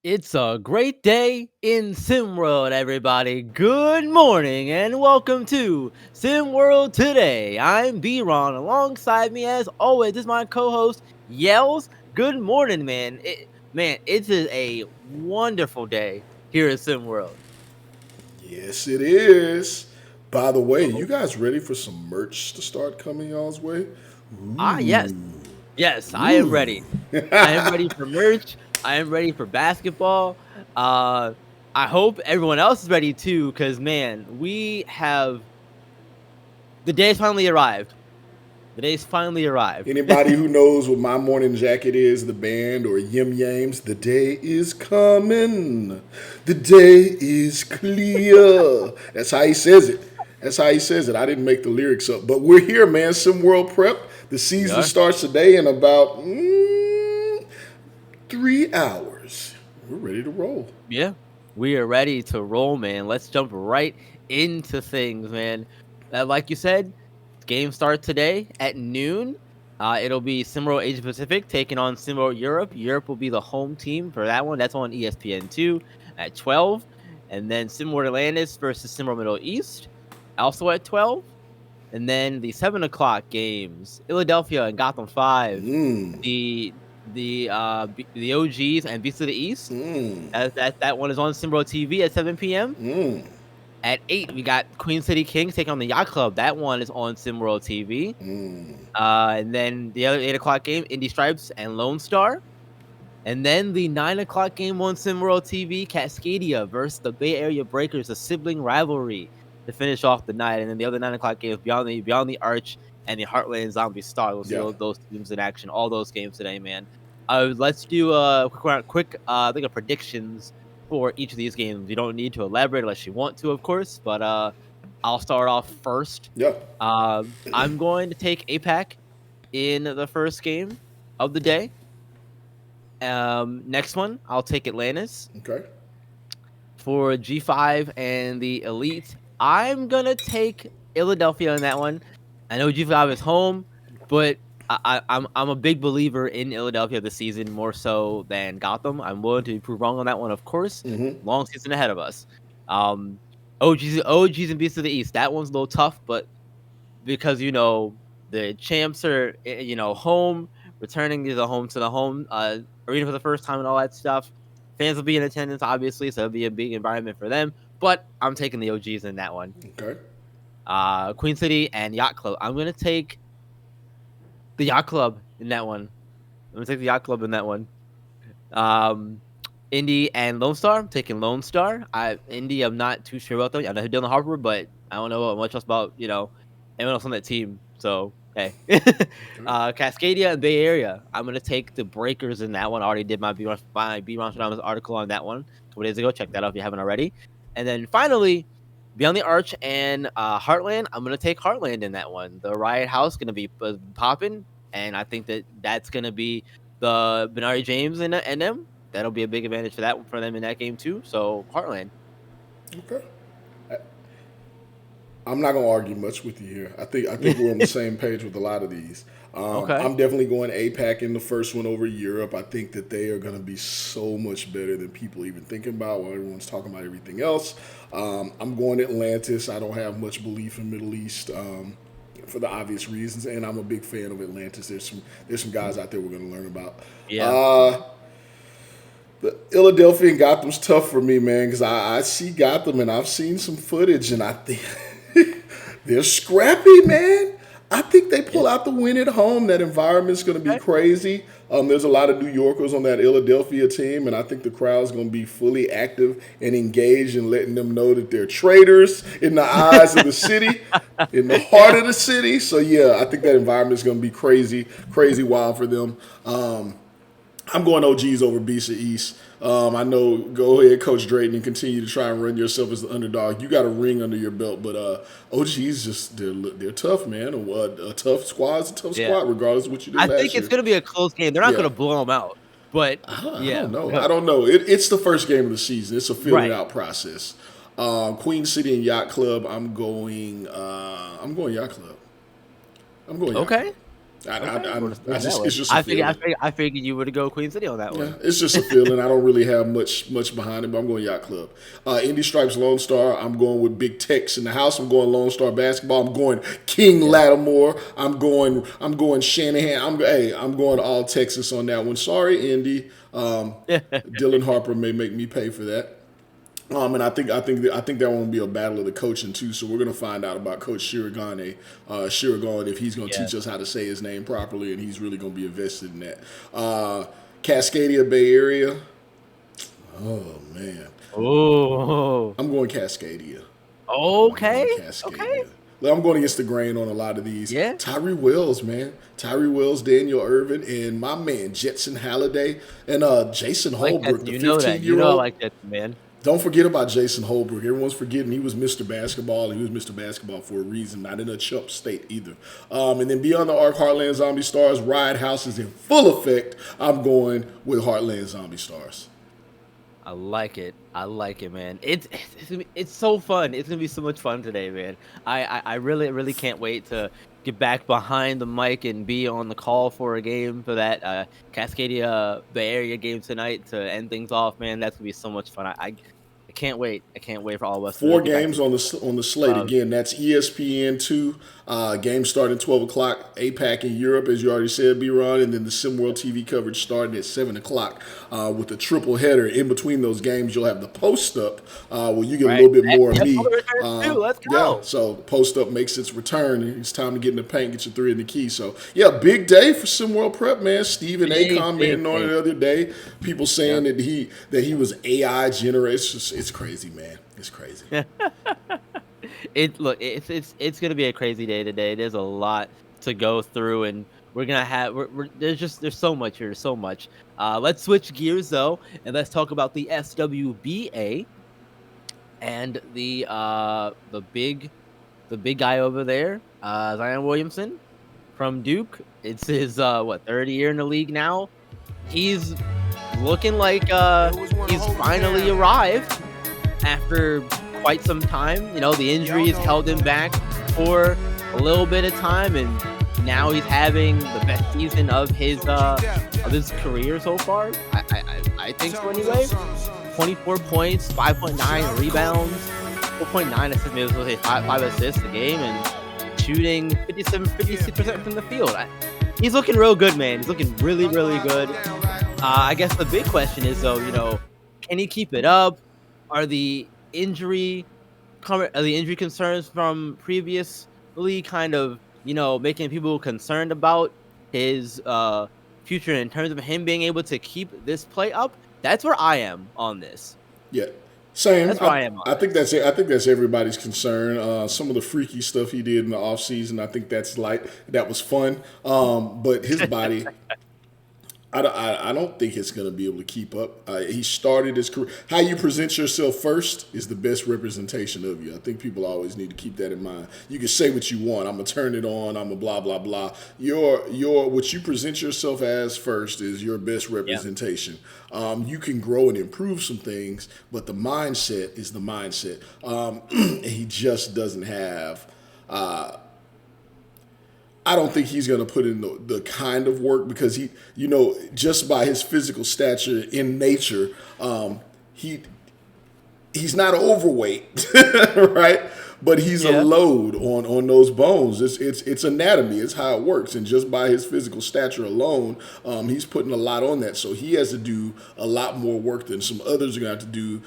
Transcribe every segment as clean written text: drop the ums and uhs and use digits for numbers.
It's a great day in SimWorld, everybody. Good morning and welcome to SimWorld Today. I'm B-Ron. Alongside me, as always, is my co-host, Yells. Good morning, man. It is a wonderful day here at SimWorld. Yes, it is. By the way, you Oh, guys ready for some merch to start coming y'all's way? yes. Ooh. Yes, I am Ooh. ready. I am ready for merch. I am ready for basketball. Uh, I hope everyone else is ready too, because man, we have the day's finally arrived. The day's finally arrived. Anybody who knows what My Morning Jacket is, the band, or Yim Yams, the day is coming. The day is clear. That's how he says it. That's how he says it. I didn't make the lyrics up. But we're here, man. Some World Prep. The We season are. starts today in about 3 hours. We're ready to roll. Yeah. We are ready to roll, man. Let's jump right into things, man. Like you said, game start today at noon. It'll be SimWorld Asia Pacific taking on SimWorld Europe. Europe will be the home team for that one. That's on ESPN2 at 12. And then SimWorld Atlantis versus SimWorld Middle East, also at 12. And then the 7 o'clock games, Philadelphia and Gotham Five, Mmm. the OGs and Beasts of the East. Mmm. That one is on SimWorld TV at 7 p.m. Mmm. At 8, we got Queen City Kings taking on the Yacht Club. That one is on SimWorld TV. Mmm. And then the other 8 o'clock game, Indie Stripes and Lone Star. And then the 9 o'clock game on SimWorld TV, Cascadia versus the Bay Area Breakers, a sibling rivalry to finish off the night. And then the other 9 o'clock games, Beyond the Arch and the Heartland Zombie Star. We'll see Yeah. those teams in action, all those games today, man. Let's do a quick I think of predictions for each of these games. You don't need to elaborate unless you want to, of course. But I'll start off first. Yeah. I'm going to take APAC in the first game of the day. Next one, I'll take Atlantis. Okay. For G5 and the Elite, I'm gonna take Philadelphia in that one. I know G5 is home, but I'm a big believer in Philadelphia this season, more so than Gotham. I'm willing to prove wrong on that one, of course. Mm-hmm. Long season ahead of us. Um, OGs and Beasts of the East. That one's a little tough, but because the champs are home, returning to the home arena for the first time and all that stuff. Fans will be in attendance, obviously, so it'll be a big environment for them. But I'm taking the OGs in that one. Okay. Queen City and Yacht Club. I'm gonna take the Yacht Club in that one. I'm gonna take the Yacht Club in that one. Um, Indy and Lone Star. I'm taking Lone Star. Indy, I'm not too sure about them. I know Dylan Harper, but I don't know much else about anyone else on that team. So hey, Cascadia and Bay Area. I'm gonna take the Breakers in that one. I already did my B. Ron article on that one a couple days ago. Check that out if you haven't already. And then finally, Beyond the Arch and Heartland. I'm gonna take Heartland in that one. The Riot House gonna be popping, and I think that's gonna be the Benari James and them. That'll be a big advantage for them in that game too. So Heartland. Okay. I'm not gonna argue much with you here. I think we're on the same page with a lot of these. Okay. I'm definitely going APAC in the first one over Europe. I think that they are going to be so much better than people even thinking about while everyone's talking about everything else. I'm going Atlantis. I don't have much belief in Middle East for the obvious reasons, and I'm a big fan of Atlantis. There's some guys out there we're going to learn about. Yeah. The Philadelphia and Gotham's tough for me, man, because I see Gotham and I've seen some footage, and I think they're scrappy, man. I think they Yeah. pull out the win at home. That environment's going to be Okay. crazy. There's a lot of New Yorkers on that Philadelphia team, and I think the crowd's going to be fully active and engaged and letting them know that they're traitors in the eyes of the city, in the heart Yeah. of the city. So, yeah, I think that environment's going to be crazy, crazy wild for them. I'm going OGs over Beast of East. I know. Go ahead, Coach Drayton, and continue to try and run yourself as the underdog. You got a ring under your belt, but OGs just they're tough, man. A tough squad's a tough Yeah. squad, regardless of what you did I last think it's year. gonna be a close game. They're not Yeah, gonna blow them out, but I yeah. don't know. I don't know. It's the first game of the season. It's a fill it Right. out process. Queen City and Yacht Club. I'm going. I'm going Yacht Club. I'm going Yacht Okay. Club. Okay, we'll just move that It's way. just a feeling. I figured you would go Queen City on that Yeah, one. it's just a feeling. I don't really have much behind it, but I'm going Yacht Club. Indy Stripes Lone Star. I'm going with Big Tex in the house. I'm going Lone Star basketball. I'm going King Yeah. Lattimore. I'm going Shanahan. I'm going all Texas on that one. Sorry, Indy. Dylan Harper may make me pay for that. And I think that won't be a battle of the coaching too. So we're gonna find out about Coach Shiragane, if he's gonna Yeah. teach us how to say his name properly, and he's really gonna be invested in that. Cascadia Bay Area. Oh man, Oh. I'm going Cascadia. I'm Okay. going Okay. Cascadia. I'm going against the grain on a lot of these. Yeah. Tyree Wells, man. Tyree Wells, Daniel Irvin, and my man Jetson Halliday and Jason I like that. Holbrook, the You know that. 15 You year know I old. like that, man. Don't forget about Jason Holbrook. Everyone's forgetting he was Mr. Basketball. And he was Mr. Basketball for a reason, not in a chump state either. And then Beyond the Arc, Heartland Zombie Stars, Riot House is in full effect. I'm going with Heartland Zombie Stars. I like it. I like it, man. It's so fun. It's gonna be so much fun today, man. I really can't wait to get back behind the mic and be on the call for a game for that Cascadia Bay Area game tonight to end things off, man. That's gonna be so much fun. I can't wait. I can't wait for all of us to Four really get back games to on the slate uh, again. That's ESPN2. Games starting 12 o'clock. APAC in Europe, as you already said, B-Ron, and then the SimWorld TV coverage starting at 7 o'clock with a triple header. In between those games, you'll have the post up where you get a right. little bit more of That's me. all the returns too. Let's Yeah, go. so post up makes its return. It's time to get in the paint, get your three in the key. So yeah, big day for SimWorld Prep, man. Stephen A. commenting on it the other day. People saying Yep. that he was AI generated. It's crazy, man. It's crazy. It's gonna be a crazy day today. There's a lot to go through, and we're gonna have there's so much here, so much. Let's switch gears though, and let's talk about the SWBA and the big guy over there, Zion Williamson from Duke. It's his third year in the league now. He's looking like he's finally arrived after quite some time. You know, the injuries held him back for a little bit of time, and now he's having the best season of his career so far. I think so anyway. 24 points, 5.9 rebounds, 4.9 assists, maybe let's say five assists a game, and shooting 56% from the field. He's looking real good, man. He's looking really good. I guess the big question is though, you know, can he keep it up? Are the injury concerns from previously kind of, you know, making people concerned about his future in terms of him being able to keep this play up? That's where I am on this. Yeah, same. That's where I am on I think this. that's it. I think that's everybody's concern. Some of the freaky stuff he did in the offseason, I think that was fun. But his body, I don't think it's going to be able to keep up. He started his career. How you present yourself first is the best representation of you. I think people always need to keep that in mind. You can say what you want. I'm gonna turn it on. I'm a blah blah blah. Your what you present yourself as first is your best representation. You can grow and improve some things, but the mindset is the mindset. He just doesn't have. I don't think he's going to put in the kind of work because he, you know, just by his physical stature in nature, he's not overweight, right? But he's a load on those bones. It's anatomy. It's how it works. And just by his physical stature alone, he's putting a lot on that. So he has to do a lot more work than some others are going to have to do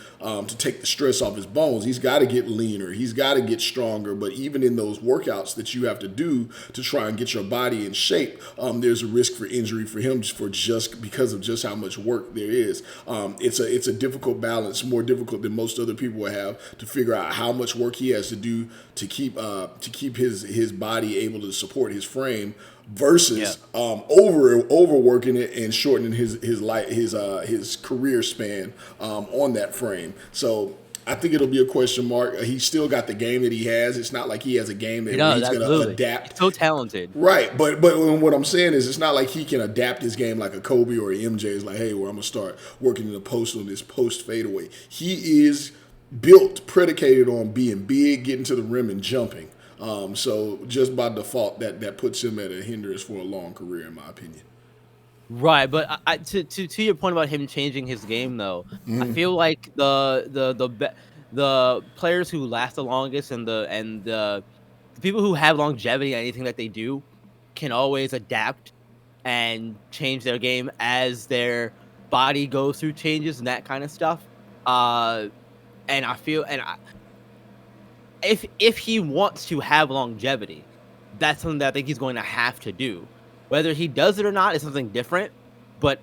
to take the stress off his bones. He's got to get leaner. He's got to get stronger. But even in those workouts that you have to do to try and get your body in shape, there's a risk for injury for him just because of just how much work there is. It's a difficult balance, more difficult than most other people will have to figure out how much work he has to do to keep his body able to support his frame versus overworking it and shortening his career span on that frame. So I think it'll be a question mark. He's still got the game that he has. It's not like he has a game that he's going to adapt. He's so talented. Right, but what I'm saying is it's not like he can adapt his game like a Kobe or an MJ. It's like, hey, well, I'm going to start working in the post on this post fadeaway. He is predicated on being big, getting to the rim, and jumping. So just by default, that puts him at a hindrance for a long career, in my opinion. Right, but to your point about him changing his game, though, I feel like the players who last the longest and the people who have longevity in anything that they do can always adapt and change their game as their body goes through changes and that kind of stuff. Uh, and I feel and if he wants to have longevity, that's something that I think he's going to have to do. Whether he does it or not is something different, but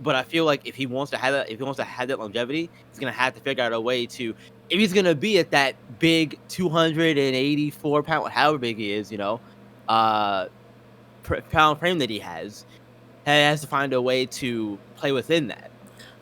I feel like if he wants to have that longevity, he's gonna have to figure out a way to if he's gonna be at that big 284 pound, however big he is, uh, pound frame that he has to find a way to play within that.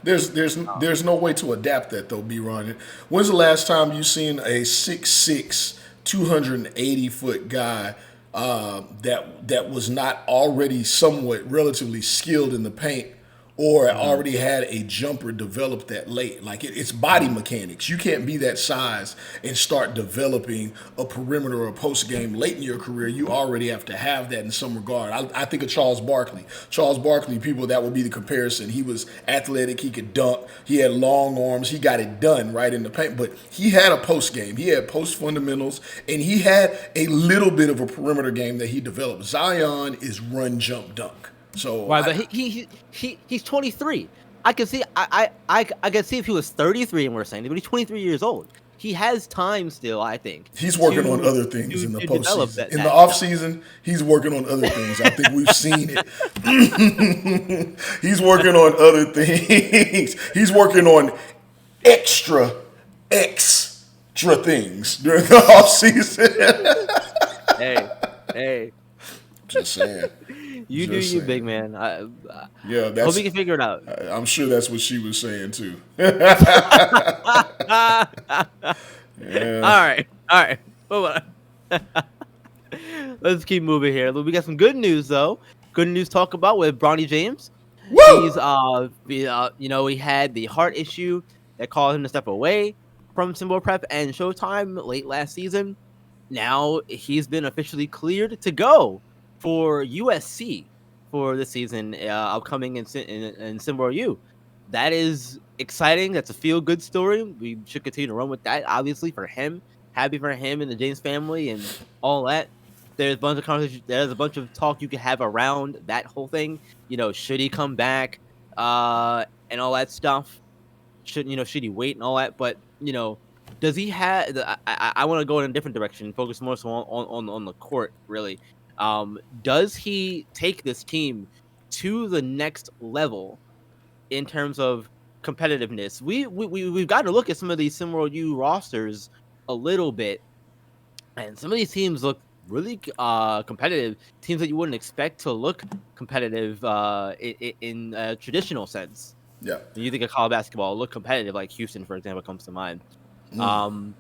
There's no way to adapt that though, B. Ron. When's the last time you seen a 6'6", 280-foot guy that was not already somewhat relatively skilled in the paint or Mhm. already had a jumper developed that late? Like it's body mechanics. You can't be that size and start developing a perimeter or a post game late in your career. You already have to have that in some regard. I think of Charles Barkley. Charles Barkley, people, that would be the comparison. He was athletic. He could dunk. He had long arms. He got it done right in the paint. But he had a post game. He had post fundamentals, and he had a little bit of a perimeter game that he developed. Zion is run, jump, dunk. So Right, but he's 23. I can see if he was 33 and we're saying, but he's 23 years old. He has time still, I think, he's working on to other things in the develop postseason. that In the that off stuff. season, he's working on other things. I think we've seen it. He's working on other things. He's working on extra, extra things during the off season. Hey, hey, Just saying. you do Just you, big saying. man. Yeah, Hope that's. you can figure it out. I'm sure that's what she was saying too. Yeah. All right. Move on. Let's keep moving here. We got some good news though. Good news to talk about with Bronny James. Woo! He had the heart issue that caused him to step away from SimWorld Prep and Showtime late last season. Now he's been officially cleared to go for USC for the season upcoming in SimWorld U. That is exciting. That's a feel good story. We should continue to run with that. Obviously for him, happy for him and the James family and all that. There's a bunch of conversation. There's a bunch of talk you could have around that whole thing. Should he come back, and all that stuff? Should he wait and all that? But does he have? I want to go in a different direction, focus more so on the court. Really, does he take this team to the next level in terms of competitiveness? We've got to look at some of these SimWorld U rosters a little bit, and some of these teams look really competitive. Teams that you wouldn't expect to look competitive in a traditional sense. Yeah. When you think of college basketball, look competitive, like Houston, for example, comes to mind. Um,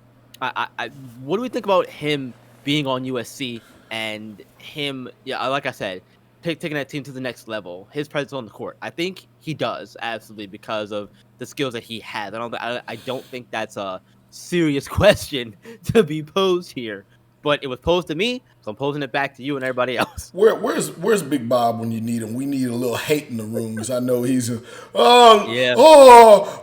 what do we think about him being on USC and him? Yeah, like I said, taking that team to the next level. His presence on the court, I think he does absolutely because of the skills that he has. I don't think that's a serious question to be posed here, but it was posed to me, so I'm posing it back to you and everybody else. Where's Big Bob when you need him? We need a little hate in the room because I know he's Yeah,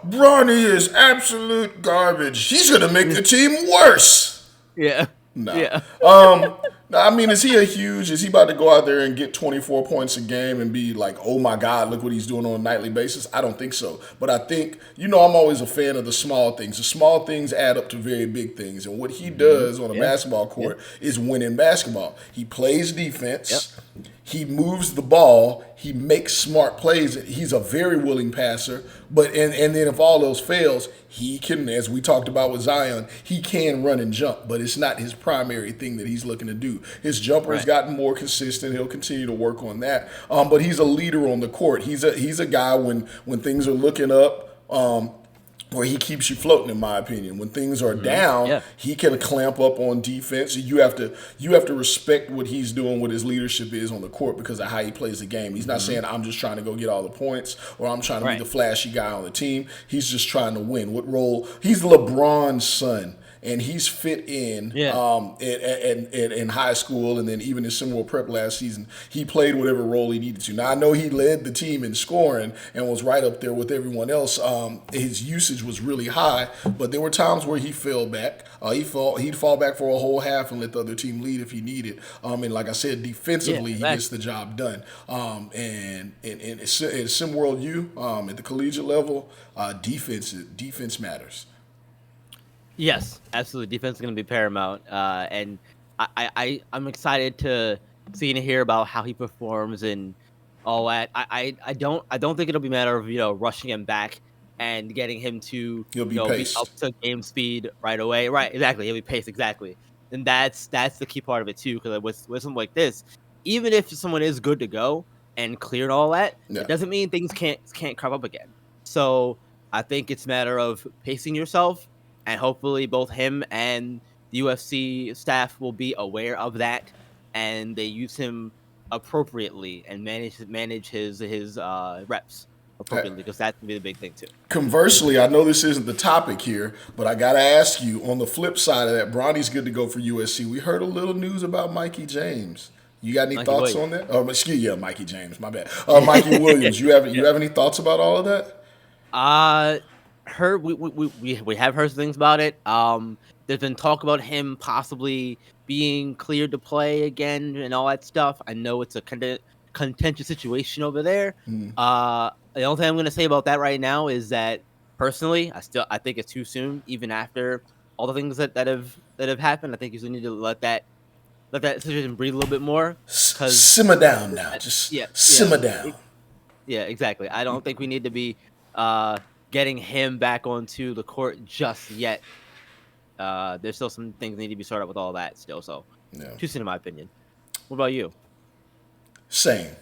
Bronny is absolute garbage. He's gonna make the team worse. yeah, Nah. yeah. I mean, is he about to go out there and get 24 points a game and be like, oh my God, look what he's doing on a nightly basis? I don't think so. But I think, I'm always a fan of the small things. The small things add up to very big things. And what he does on a basketball court is win in basketball. He plays defense. Yep. He moves the ball. He makes smart plays. He's a very willing passer. But and then if all else fails, he can, as we talked about with Zion, he can run and jump. But it's not his primary thing that he's looking to do. His jumper has gotten more consistent. He'll continue to work on that. But he's a leader on the court. He's a guy when things are looking up. Where he keeps you floating, in my opinion. When things are down, he can clamp up on defense. You have to respect what he's doing, what his leadership is on the court because of how he plays the game. He's not saying I'm just trying to go get all the points or I'm trying to be the flashy guy on the team. He's just trying to win. What role? He's LeBron's son. and he's fit Yeah. in high school, and then even in SimWorld Prep last season, he played whatever role he needed to. Now I know he led the team in scoring and was right up there with everyone else. His usage was really high, but there were times where he fell back. He'd fall back for a whole half and let the other team lead if he needed. And like I said, Yeah. defensively he gets the Exactly. job done. And in SimWorld U, at the collegiate level, defense matters. Yes, absolutely. Defense is going to be paramount, and I'm excited to see and hear about how he performs and all that. I don't think it'll be a matter of rushing him back and getting him to He'll be be up paced. to game speed right away. Right, exactly. He'll be paced exactly, and that's the key part of it too. Because with something like this, even if someone is good to go and cleared all that, Yeah. it doesn't mean things can't crop up again. So I think it's a matter of pacing yourself, and hopefully both him and the UFC staff will be aware of that, and they use him appropriately and manage his reps appropriately, because that's gonna be the big thing too. Conversely, I know this isn't the topic here, but I gotta ask you. On the flip side of that, Bronny's good to go for USC. We heard a little news about Mikey James. You got any Mikey thoughts Williams. on that? Oh, Mikey James. My bad. Mikey Williams. You Yeah. have any thoughts about all of that? Uh heard we have heard things about it. There's been talk about him possibly being cleared to play again and all that stuff. I know it's a contentious situation over there. The only thing I'm gonna say about that right now is that personally, I think it's too soon, even after all the things that have happened. I think you still need to let that situation breathe a little bit more, because Simmer down now. Just yeah, simmer down. yeah, exactly. I don't think we need to be uh getting him back onto the court just yet. There's still some things that need to be sorted out with all that still. So Yeah. too soon in my opinion. What about you? Same.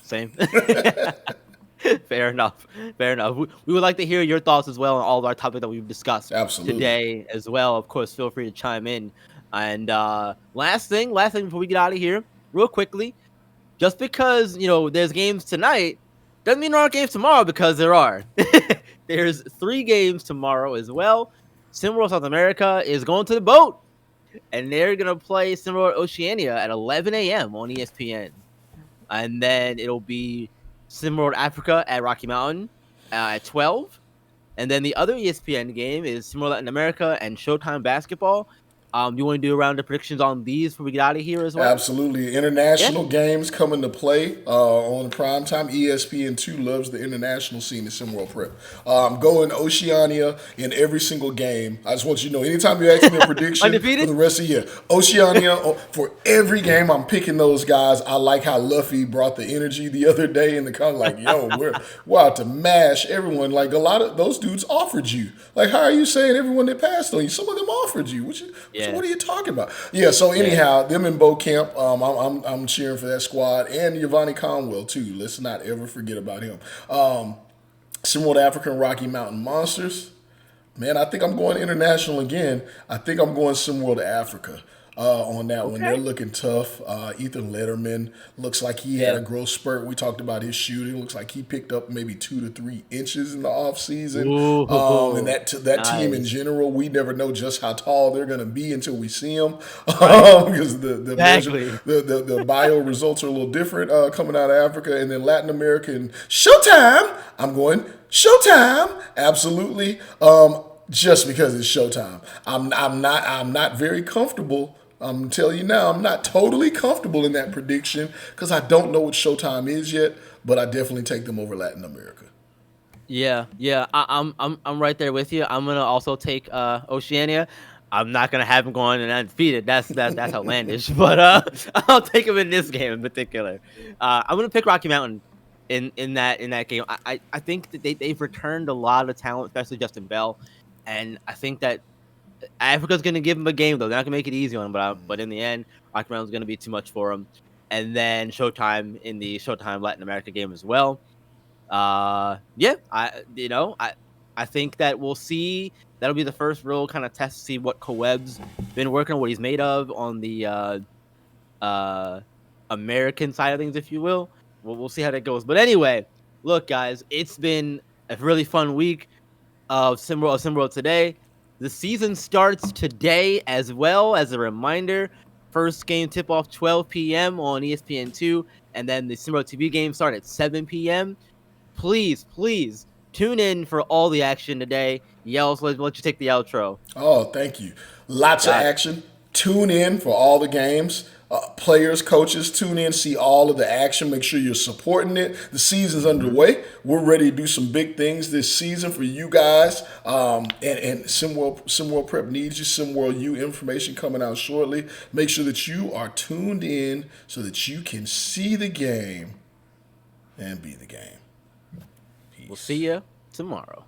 Same. Fair enough. Fair enough. We would like to hear your thoughts as well on all of our topics that we've discussed Absolutely. today as well. Of course, feel free to chime in. And last thing before we get out of here, real quickly, just because there's games tonight doesn't mean there aren't games tomorrow, because there are. There's 3 games tomorrow as well. SimWorld South America is going to the boat, and they're gonna play SimWorld Oceania at 11 a.m. on ESPN, and then it'll be SimWorld Africa at Rocky Mountain at 12, and then the other ESPN game is SimWorld Latin America and Showtime Basketball. You want to do a round of predictions on these before we get out of here as well? Absolutely. Yeah. International games come into play on prime time. ESPN2 loves the international scene in SimWorld Prep. Going Oceania in every single game. I just want you to know, anytime you ask me a prediction for Undefeated? the rest of the year, Oceania, for every game, I'm picking those guys. I like how Luffy brought the energy the other day in the con. Like, yo, we're out to mash everyone. Like, a lot of those dudes offered you. Like, how are you saying everyone that passed on you? Some of them offered you. Yeah. What are you talking about? Yeah, so Yeah. anyhow, them in Bo Camp, I'm cheering for that squad, and Giovanni Conwell too. Let's not ever forget about him. SimWorld African Rocky Mountain Monsters. Man, I think I'm going international again. I think I'm going SimWorld Africa on that one. They're Okay. looking tough. Ethan Letterman looks like he had Yeah. a growth spurt. We talked about his shooting. Looks like he picked up maybe 2 to 3 inches in the offseason. And Ooh. that team in Nice. general, we never know just how tall they're going to be until we see them, because Exactly. the bio results are a little different coming out of Africa. And then Latin America and Showtime. I'm going Showtime. Absolutely. Just because it's Showtime. I'm not very comfortable. I'm telling you now, I'm not totally comfortable in that prediction because I don't know what Showtime is yet, but I definitely take them over Latin America. Yeah, yeah, I'm right there with you. I'm gonna also take Oceania. I'm not gonna have him going and undefeated. That's outlandish. But I'll take him in this game in particular. I'm gonna pick Rocky Mountain in that game. I think that they've returned a lot of talent, especially Justin Bell, and I think that Africa's gonna give him a game though. They're not gonna make it easy on him, but in the end, Rocky Mountain's gonna be too much for him. And then Showtime in the Showtime Latin America game as well. Yeah, I think that we'll see. That'll be the first real kind of test to see what Coeb's been working on, what he's made of on the uh American side of things, if you will. We'll see how that goes. But anyway, look, guys, it's been a really fun week of SimWorld today. The season starts today as well. As a reminder, first game tip off 12 p.m. on ESPN2, and then the SimWorld TV games start at 7 p.m. Please tune in for all the action today. Yells, let you take the outro. Oh, thank you. Lots of Got it. action. Tune in for all the games. Players, coaches, tune in, see all of the action. Make sure you're supporting it. The season's underway. We're ready to do some big things this season for you guys. And SimWorld Prep needs you. SimWorld U information coming out shortly. Make sure that you are tuned in so that you can see the game and be the game. We'll Peace. see you tomorrow.